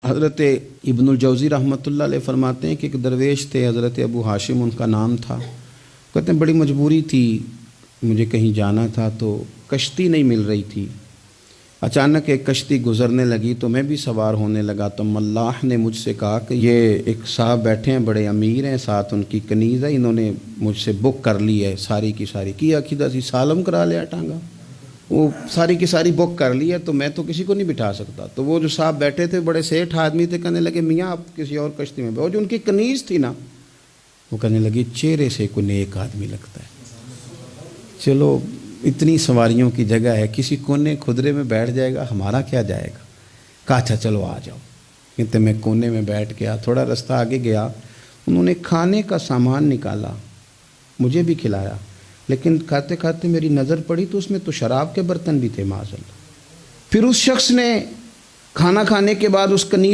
حضرت ابن الجوزی رحمۃ اللہ علیہ فرماتے ہیں کہ ایک درویش تھے، حضرت ابو ہاشم ان کا نام تھا۔ کہتے ہیں بڑی مجبوری تھی، مجھے کہیں جانا تھا تو کشتی نہیں مل رہی تھی۔ اچانک ایک کشتی گزرنے لگی تو میں بھی سوار ہونے لگا، تو ملاح نے مجھ سے کہا کہ یہ ایک صاحب بیٹھے ہیں، بڑے امیر ہیں، ساتھ ان کی کنیز ہے، انہوں نے مجھ سے بک کر لی ہے ساری کی ساری، کی عقیدہ سی سالم کرا لیا ٹانگا، وہ ساری کی ساری بک کر لی ہے، تو میں تو کسی کو نہیں بٹھا سکتا۔ تو وہ جو صاحب بیٹھے تھے بڑے سیٹھ آدمی تھے، کہنے لگے میاں آپ کسی اور کشتی میں بیٹھو۔ جو ان کی کنیز تھی نا، وہ کہنے لگی چہرے سے کوئی نیک آدمی لگتا ہے، چلو اتنی سواریوں کی جگہ ہے، کسی کونے خدرے میں بیٹھ جائے گا، ہمارا کیا جائے گا۔ کہا اچھا چلو آ جاؤ۔ کہتے میں کونے میں بیٹھ گیا، تھوڑا رستہ آگے گیا، انہوں نے کھانے کا سامان نکالا، مجھے بھی کھلایا، لیکن کھاتے کھاتے میری نظر پڑی تو اس میں تو شراب کے برتن بھی تھے معاذ اللہ۔ پھر اس شخص نے کھانا کھانے کے بعد اس کنیز